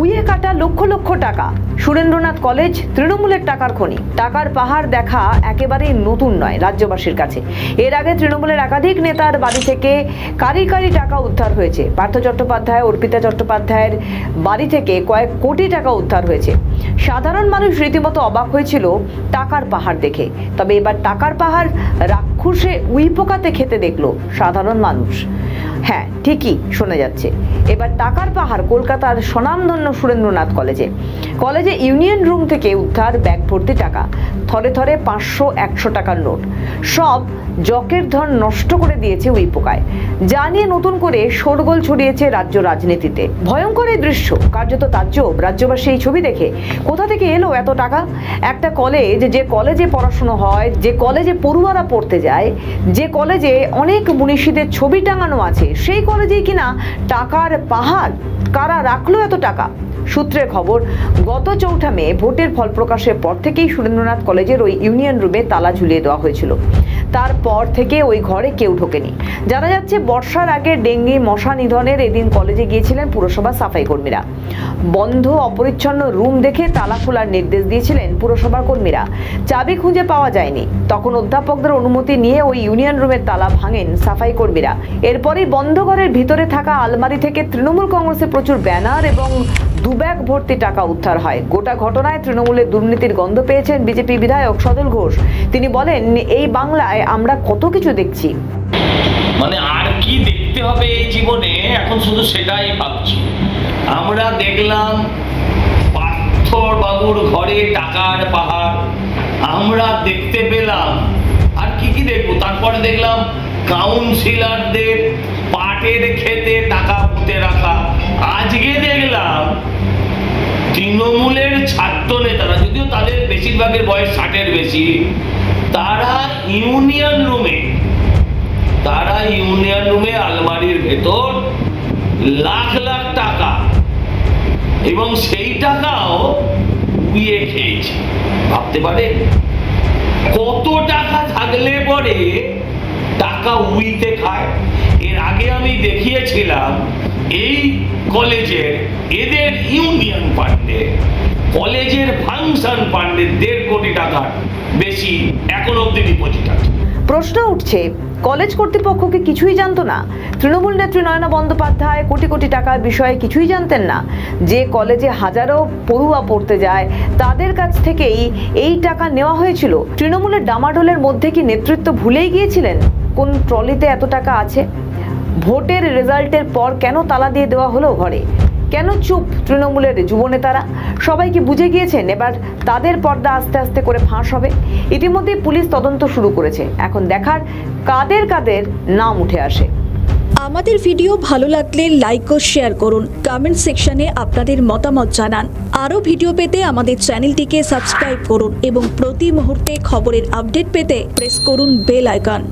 উইয়ে কাটা লক্ষ লক্ষ টাকা। সুরেন্দ্রনাথ কলেজ তৃণমূলের টাকার খনি। টাকার পাহাড় দেখা একেবারেই নতুন নয় রাজ্যবাসীর কাছে। এর আগে তৃণমূলের একাধিক নেতার বাড়ি থেকে কারি কারি টাকা উদ্ধার হয়েছে। পার্থ চট্টোপাধ্যায়, অর্পিতা চট্টোপাধ্যায়ের বাড়ি থেকে কয়েক কোটি টাকা উদ্ধার হয়েছে। সাধারণ মানুষ রীতিমতো অবাক হয়েছিল টাকার পাহাড় দেখে। তবে এবার টাকার পাহাড় রাক্ষসে উই পোকাতে খেতে দেখলো সাধারণ মানুষ। হ্যাঁ, ঠিকই শোনা যাচ্ছে। এবার টাকার পাহাড় কলকাতার স্বনামধন্য সুরেন্দ্রনাথ কলেজে ইউনিয়ন রুম থেকে উদ্ধার ব্যাগ ভর্তি টাকা। থরে থরে 500-100 টাকার নোট। সব জকের ধন নষ্ট করে দিয়েছে উই পোকায়। যা নিয়ে নতুন করে শোরগোল ছড়িয়েছে রাজ্য রাজনীতিতে। ভয়ঙ্কর এই দৃশ্য, কার্যত তাজ্জব রাজ্যবাসী এই ছবি দেখে। কোথা থেকে এলো এত টাকা? একটা কলেজ, যে কলেজে পড়াশোনা হয়, যে কলেজে পড়ুয়ারা পড়তে যায়, যে কলেজে অনেক মনীষীদের ছবি টাঙানো আছে, সেই কলেজেই কিনা টাকার পাহাড়। কারা রাখলো এত টাকা? সূত্রের খবর, গত 4 মে ভোটের ফল প্রকাশের পর থেকেই সুরেন্দ্রনাথ কলেজের ওই ইউনিয়ন রুমে তালা ঝুলিয়ে দেওয়া হয়েছিল। তারপর থেকে ওই ঘরে কেউ ঢোকেনি। জানা যাচ্ছে বর্ষার আগে ডেঙ্গি মশা নিধনের এদিন কলেজে গিয়েছিলেন পুরসভা সাফাই কর্মীরা। বন্ধ অপরিচ্ছন্ন রুম দেখে তালা খোলার নির্দেশ দিয়েছিলেন পুরসভার কর্মীরা। চাবি খুঁজে পাওয়া যায়নি। তখন অধ্যাপকদের অনুমতি নিয়ে ওই ইউনিয়ন রুমের তালা ভাঙেন সাফাই কর্মীরা। এরপরই বন্ধ ঘরের ভিতরে থাকা আলমারি থেকে তৃণমূল কংগ্রেসের প্রচুর ব্যানার এবং 2 ব্যাগ ভর্তি টাকা উদ্ধার হয়। গোটা ঘটনায় তৃণমূলের দুর্নীতির গন্ধ পেয়েছেন বিজেপি বিধায়ক সদল ঘোষ। তিনি বলেন, এই বাংলায় আমরা কত কিছু দেখছি, মানে আর কি দেখতে হবে এই জীবনে, এখন শুধু সেটাই ভাবছি। আমরা দেখলাম পার্থ বাবুর ঘরে টাকার পাহাড়, আমরা দেখতে পেলাম। আর কি কি দেখবো? তারপরে দেখলাম কাউন্সিলরদের পাটের খেতে টাকা পুঁতে রাখা। আজকে দেখলাম তৃণমূলের ছাত্র নেতারা, যদিও তাদের বেশিরভাগের বয়স 60-এর বেশি, তারা ইউনিয়ন রুমে আলমারির ভেতর লাখ লাখ টাকা, এবং সেই টাকাও উইয়ে খেয়েছে। ভাবতে পারে কত টাকা থাকলে পরে টাকা উইতে খায়। এর আগে আমি দেখিয়েছিলাম এই কলেজের এদের ইউনিয়ন ফান্ডে, কলেজের ফাংশন ফান্ডে 1.5 কোটি টাকার বেশি এখন অব্দি ডিপোজিট আছে। প্রশ্ন উঠছে, কলেজ কর্তৃপক্ষকে কিছুই জানতো না? তৃণমূল নেত্রী নয়না বন্দ্যোপাধ্যায় কোটি কোটি টাকার বিষয়ে কিছুই জানতেন না? যে কলেজে হাজারো পড়ুয়া পড়তে যায়, তাদের কাছ থেকেই এই টাকা নেওয়া হয়েছিল। তৃণমূলের ডামাডোলের মধ্যে কি নেতৃত্ব ভুলেই গিয়েছিলেন কোন ট্রলিতে এত টাকা আছে? ভোটের রেজাল্টের পর কেন তালা দিয়ে দেওয়া হলো ঘরে? কেন চুপ তৃণমূলের যুবনেতারা? সবাই কি বুঝে গিয়েছেন এবার তাদের পর্দা আস্তে আস্তে করে ফাঁস হবে? ইতিমধ্যে পুলিশ তদন্ত শুরু করেছে। এখন দেখার কাদের কাদের নাম উঠে আসে। আমাদের ভিডিও ভালো লাগলে লাইক ও শেয়ার করুন। কমেন্ট সেকশনে আপনাদের মতামত জানান। আরও ভিডিও পেতে আমাদের চ্যানেলটিকে সাবস্ক্রাইব করুন এবং প্রতি মুহূর্তে খবরের আপডেট পেতে প্রেস করুন বেল আইকন।